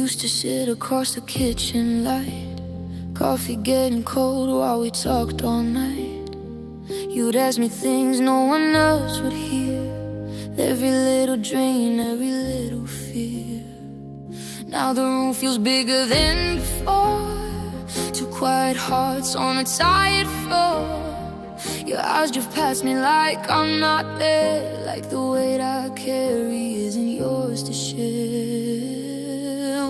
used to sit across the kitchen light, coffee getting cold while we talked all night. You'd ask me things no one else would hear, every little dream, every little fear. Now the room feels bigger than before, two quiet hearts on a tired floor. Your eyes drift past me like I'm not there, like the weight I carry isn't yours to share.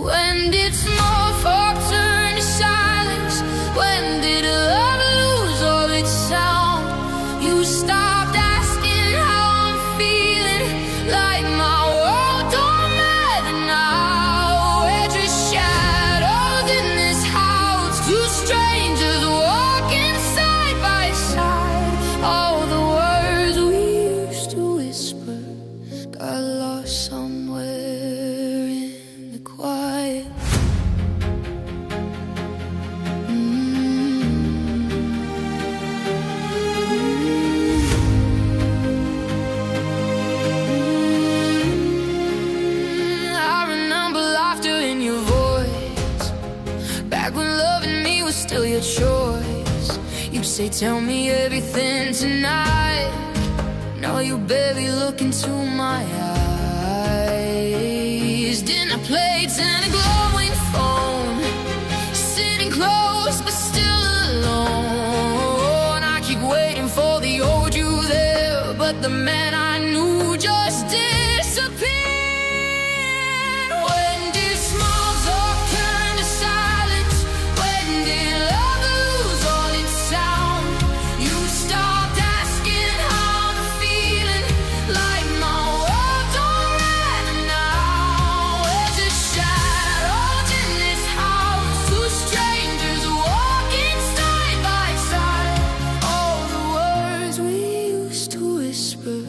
When did small talk turn to silence? When did love lose all its sound? You stopped asking how I'm feeling, like my world don't matter now. We're just shadows in this house, two strangers walking side by side. All the words we used to whisper got lost somewhere in the quiet. I remember laughter in your voice, back when loving me was still your choice. You'd say, tell me everything tonight. Now you barely look into my eyes. Dinner plates and a glowing phone, sitting close but still alone. I keep waiting for the old you there, but the man I knew just disappeared. When did small talk turn to silence? When did love lose all its sound? You stopped asking how I'm feeling, like my world don't matter now. We're just shadows in this house, two strangers walking side by side. All the words we used to whisper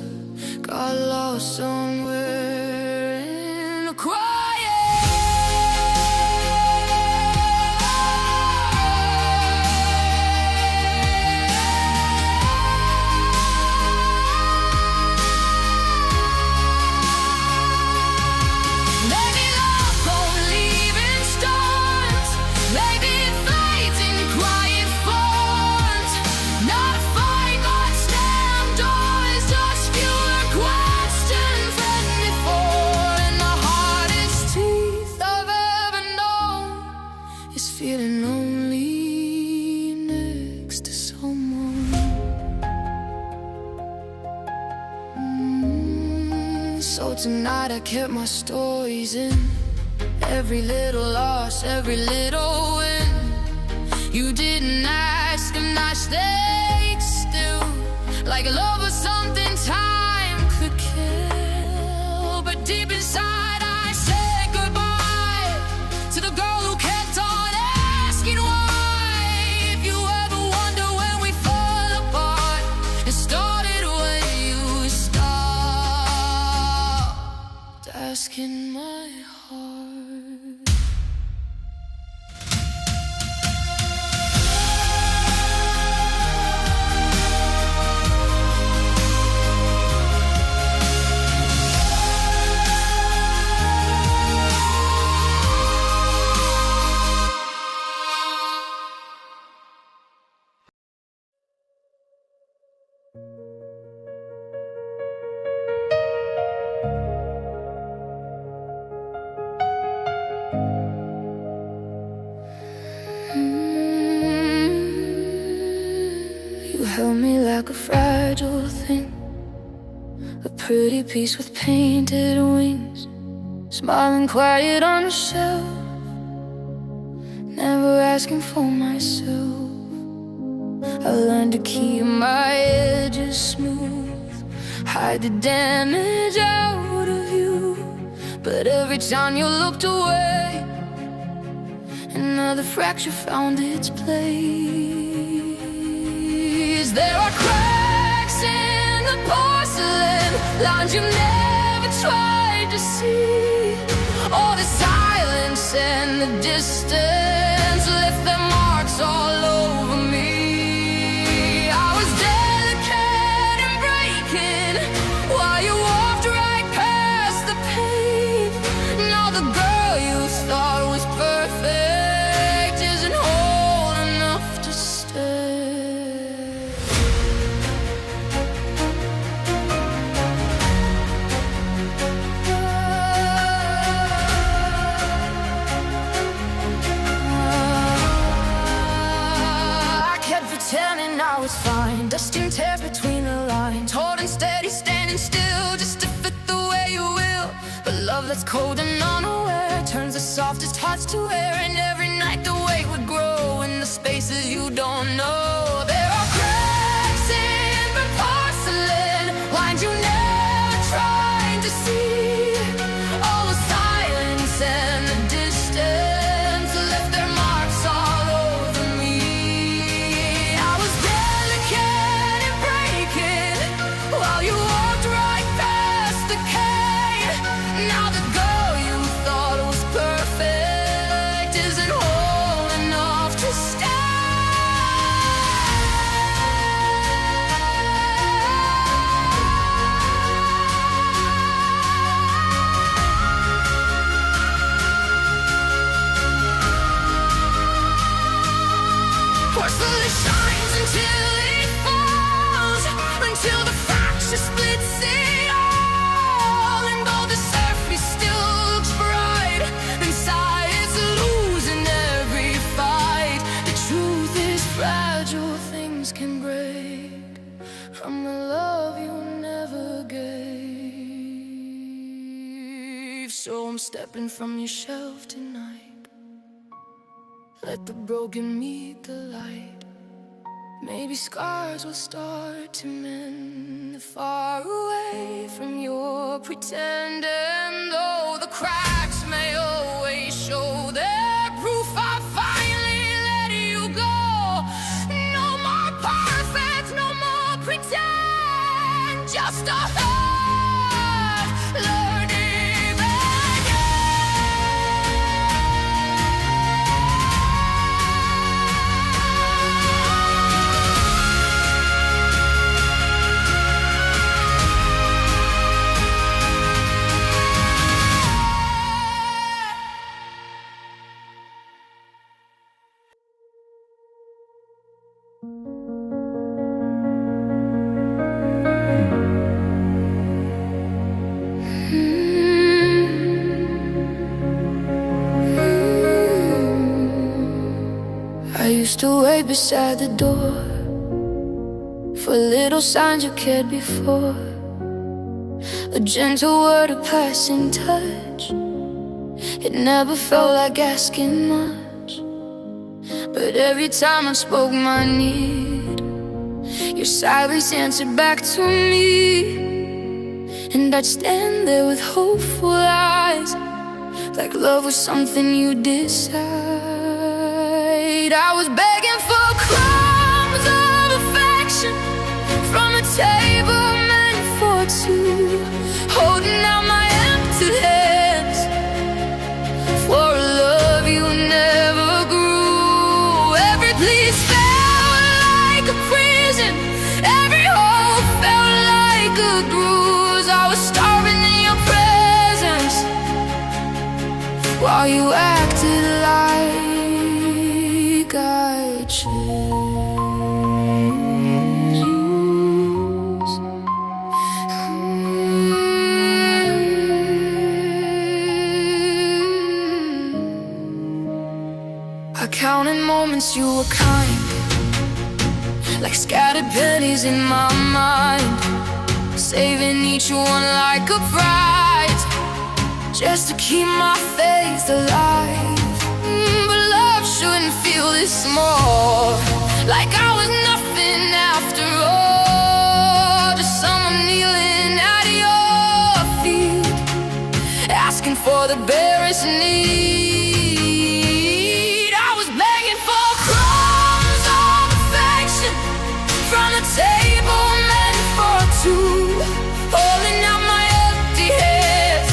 got lost somewhere in the quiet. Maybe love won't leave in storms, maybe it fades in quiet forms. Not a fight, not slammed doors, just fewer questions than before. And the hardest truth I've ever known is feeling lonely next to someone. So tonight I kept my stories in, every little loss, every little win. You didn't ask and I stayed still, like love was something time could kill. But deep inside I said goodbye to the girl who kept on asking why. If you ever wonder when we fell apart, it started when you stopped asking my heart. You held me like a fragile thing, a pretty piece with painted wings, smiling quiet on a shelf, never asking for myself. I learned to keep my edges smooth, hide the damage out of you. But every time you looked away, another fracture found its place. There are cracks in the porcelain, lines you never tried to see. All the silence and the distance left their marks all over me. I was delicate and breaking while you walked right past the pain. Now the girl you thought was perfect isn't whole enough to stay. I kept pretending I was fine, dusting tear between the lines, holding steady, standing still just to fit the way you will. But love that's cold and unaware turns the softest hearts to air, and every night the weight would grow in the spaces you don't know. There are cracks in the porcelain, lines you never tried to see. All the silence and the distance left their marks all over me. I was delicate and breaking while you walked right past the cane. Now the girl you thought was perfect isn't whole enough to stay. Porcelain shines until it falls, until the fracture splits it all. And though the surface still looks bright, inside it's losing every fight. The truth is fragile, things can break from the love you never gave. So I'm stepping from your shelf tonight. Let the broken meet the light. Maybe scars will start to mend far away from your pretend. And though the cracks may always show their proof, I finally let you go. No more perfect, no more pretend, just a heart learning I used to wait beside the door for little signs you cared before. A gentle word, a passing touch. It never felt like asking much, but every time I spoke my need, your silence answered back to me. And I'd stand there with hopeful eyes, like love was something you decide. I was begging for crumbs of affection from a table meant for two, holding out my empty hands for a love you never grew. Every please felt like a prison, every hope felt like a bruise. I was starving in your presence while you acted like I choose. I counted moments you were kind, like scattered pennies in my mind, saving each one like a prize, just to keep my faith alive. But love shouldn't feel this small, like I was nothing after all, just someone kneeling at your feet, asking for the barest need. I was begging for crumbs of affection from a table meant for two, holding out my empty hands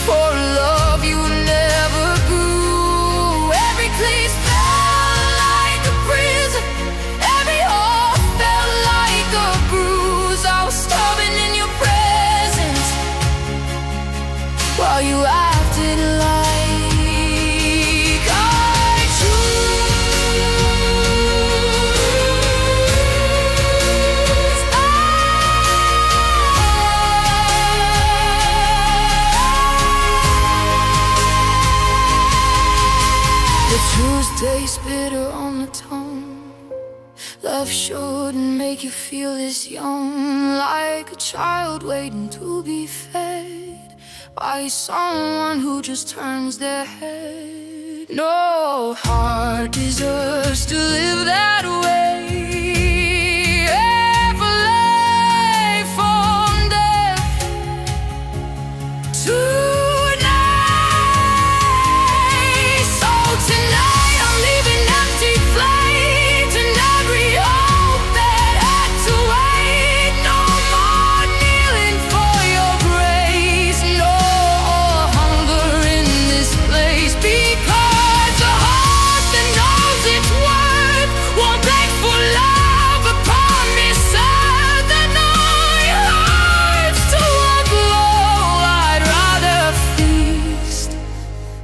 for a love you never grew. Every place felt like a prison, every hope felt like a bruise. I was starving in your presence while you acted acted like I choose. The truth tastes bitter on the tongue. Love shouldn't make you feel this young, like a child waiting to be fed by someone who just turns their head. No heart deserves to live that way, ever lay from death tonight. So tonight I'm leaving empty plates and every hope that had to wait. No more kneeling for your grace, no hunger in this place, because the heart that knows its worth won't beg for love, but promises that know your heart's to a glow. I'd rather feast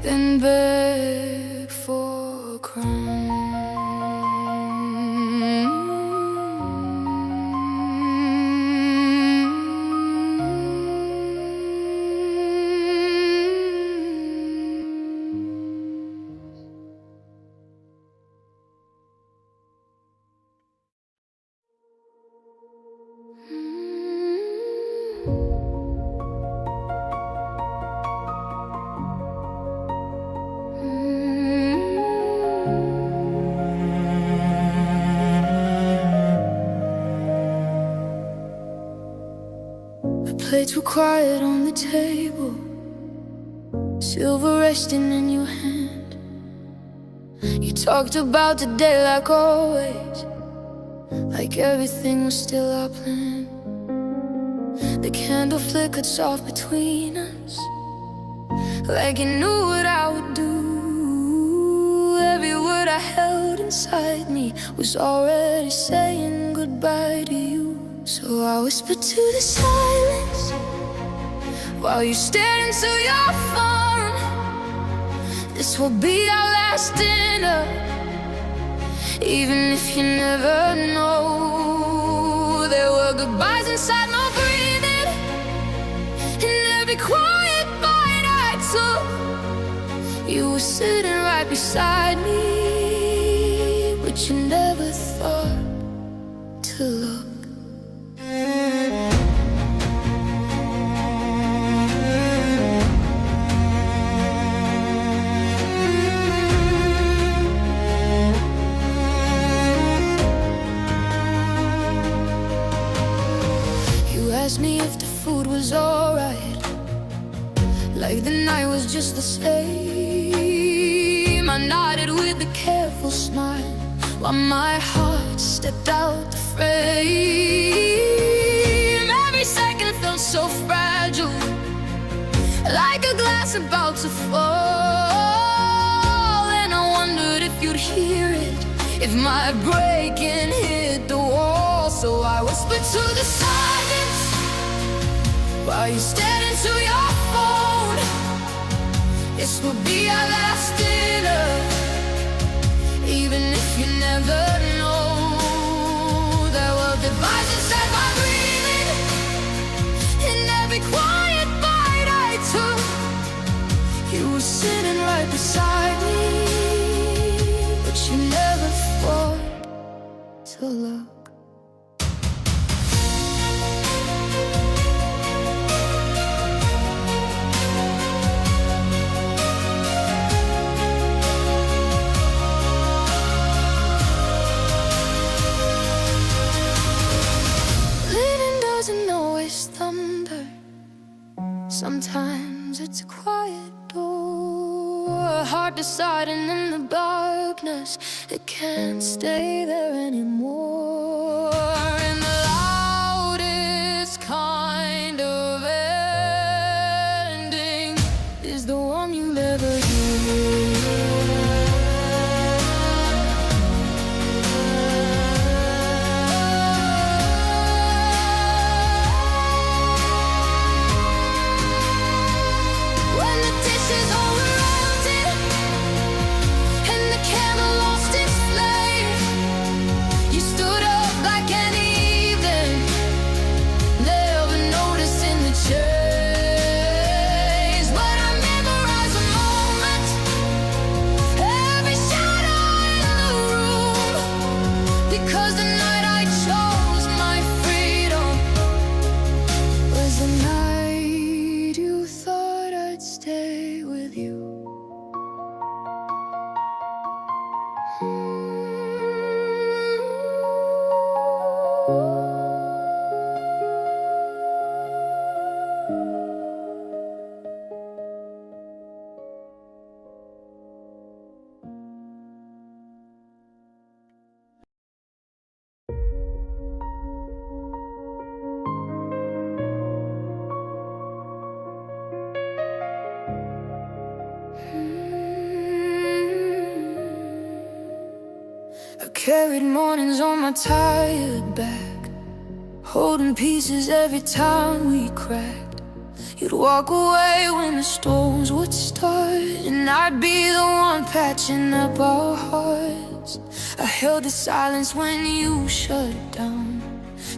than beg for The plates were quiet on the table, silver resting in your hand. You talked about the day like always, like everything was still our plan. The candle flickered soft between us, like you knew what I would do. Every word I held inside me was already saying goodbye to you. So I whispered to the silence while you stared into your phone. This will be our last dinner, even if you never know. There were goodbyes inside my breathing, and every quiet bite I took, you were sitting right beside me, but you never thought to look. Asked me if the food was alright, like the night was just the same. I nodded with a careful smile while my heart stepped out the frame. Every second felt so fragile, like a glass about to fall. And I wondered if you'd hear it, if my breaking hit the wall. So I whispered to the silence while you stared into your phone. This will be our last dinner, even if you never know. There were divides inside my breathing, and every quiet bite I took, you were sitting right beside me, but you never thought to look. Sometimes it's a quiet door, a heart deciding in the darkness it can't stay there anymore. And the loudest kind of ending is the one you never hear. Dishes carried mornings on my tired back, holding pieces every time we cracked. You'd walk away when the storms would start, and I'd be the one patching up our hearts. I held the silence when you shut it down,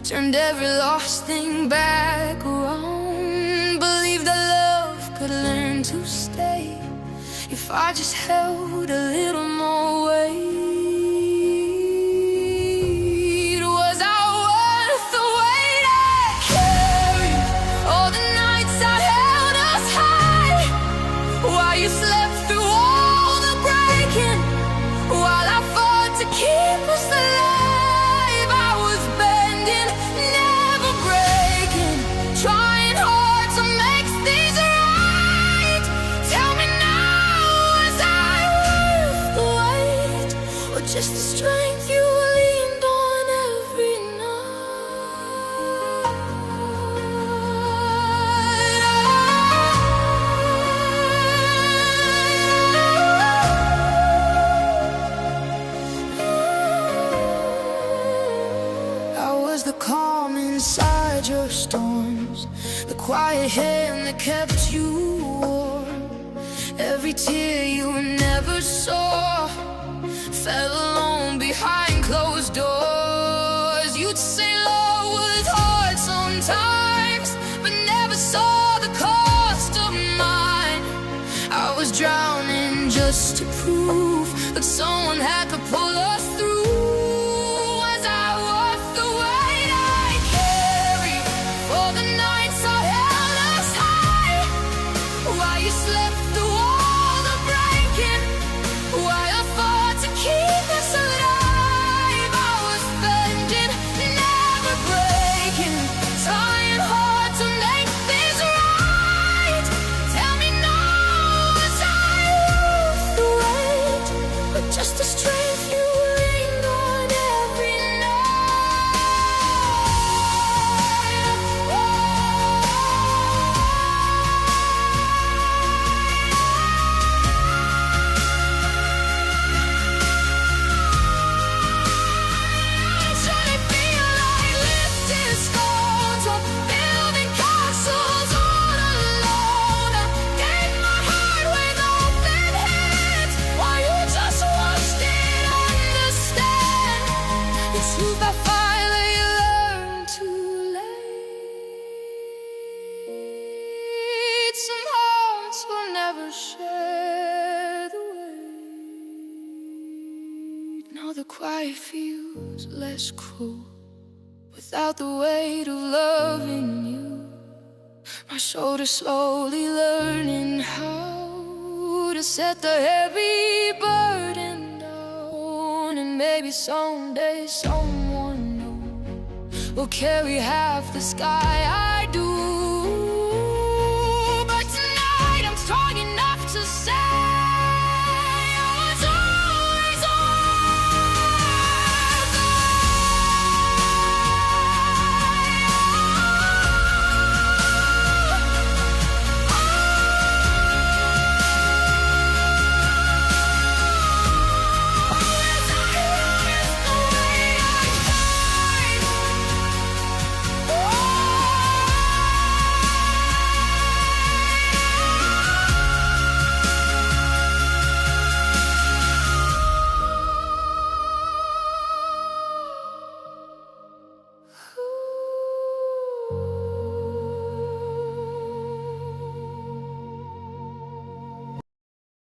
turned every lost thing back around. Believed that love could learn to stay if I just held a little more weight. Was I worth the weight I carried? All the nights I held us high, while you slept through all the breaking, while I fought to keep us alive. I was bending, never breaking, trying hard to make things right. Tell me now, was I worth the wait, or just the strength you leaned on every night? I was the calm inside your storms, the quiet hand that kept you warm. Every tear you never saw fell alone behind closed doors. You'd say love was hard sometimes, but never saw the cost of mine. I was drowning just to prove that someone had to pull us through. Was I worth the weight I carry? For the nights I held us high, while you slept through all the breaking, while I fought to keep us alive. I was bending, never breaking, trying hard to make things right. Tell me now, was I worth the wait, or just the strength you leaned on every truth I finally learned to late. Some hearts will never share the weight. Now the quiet feels less cruel without the weight of loving you. My shoulders slowly learning how to set the heavy burden down. And maybe someday someone new will carry half the sky.